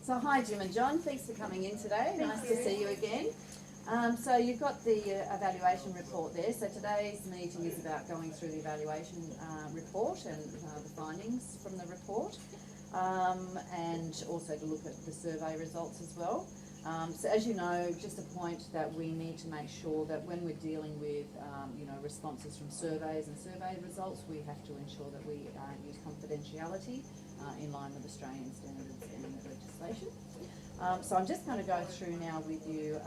So hi Jim and John, thanks for coming in today. Nice to see you again. So you've got the evaluation report there. So today's meeting is about going through the evaluation report and the findings from the report, and also to look at the survey results as well. So as you know, just a point that we need to make sure that when we're dealing with responses from surveys and survey results, we have to ensure that we use confidentiality in line with Australian standards and legislation. So I'm just going to go through now with you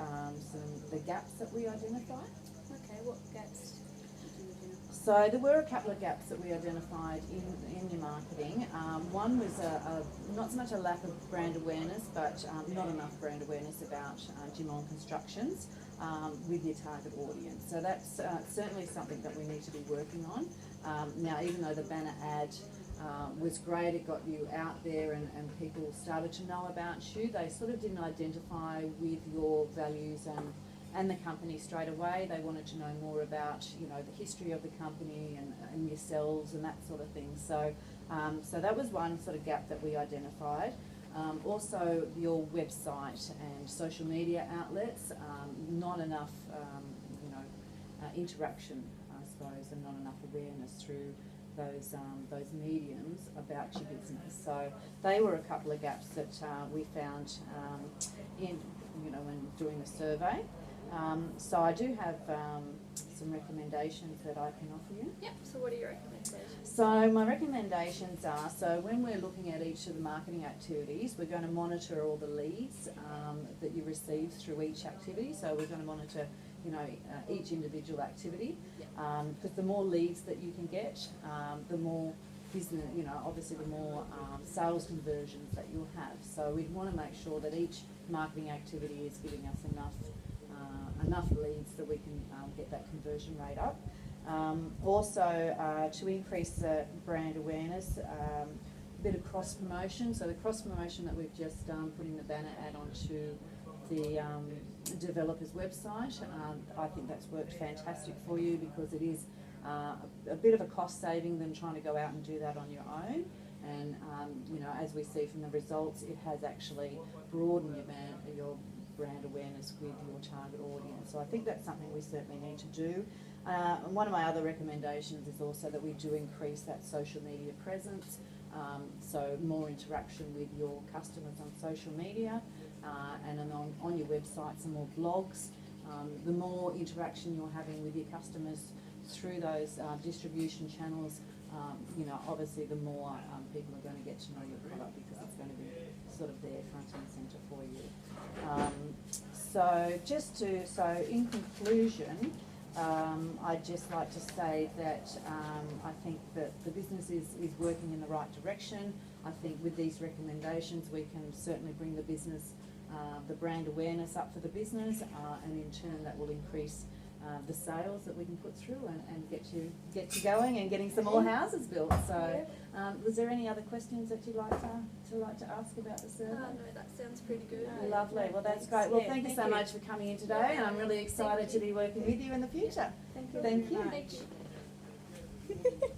the gaps that we identified. Okay, what gaps did you identify? So there were a couple of gaps that we identified in your marketing. One was not so much a lack of brand awareness, but not enough brand awareness about Jim on Constructions with your target audience. So that's certainly something that we need to be working on. Now, even though the banner ad was great, it got you out there and people started to know about you, they sort of didn't identify with your values and the company straight away. They wanted to know more about, the history of the company and yourselves and that sort of thing. So, so that was one sort of gap that we identified. Also, your website and social media outlets, not enough, interaction, I suppose, and not enough awareness through those mediums about your business. So they were a couple of gaps that we found when doing the survey. So I do have some recommendations that I can offer you. Yep, so what are your recommendations? So my recommendations are, so when we're looking at each of the marketing activities, we're going to monitor all the leads that you receive through each activity. So we're going to monitor each individual activity, because the more leads that you can get, the more business, obviously the more sales conversions that you'll have. So we'd want to make sure that each marketing activity is giving us enough leads that we can get that conversion rate up. Also, to increase the brand awareness, a bit of cross promotion. So the cross promotion that we've just done, putting the banner ad onto the developer's website, I think that's worked fantastic for you, because it is a bit of a cost saving than trying to go out and do that on your own. And as we see from the results, it has actually broadened your brand awareness with your target audience. So I think that's something we certainly need to do. And one of my other recommendations is also that we do increase that social media presence. So more interaction with your customers on social media, and on your website, some more blogs. The more interaction you're having with your customers through those distribution channels, obviously the more people are going to get to know your product, because it's going to be sort of there front and centre for you. So in conclusion, I'd just like to say that I think that the business is working in the right direction. I think with these recommendations we can certainly bring the business, the brand awareness up for the business, and in turn that will increase the sales that we can put through and get you going and getting some more houses built. So was there any other questions that you'd like to ask about the survey? No, that sounds pretty good. Lovely. Well, that's great. Well, thank you so much for coming in today, and I'm really excited to be working with you in the future. Thank you. Thank you. Thank you.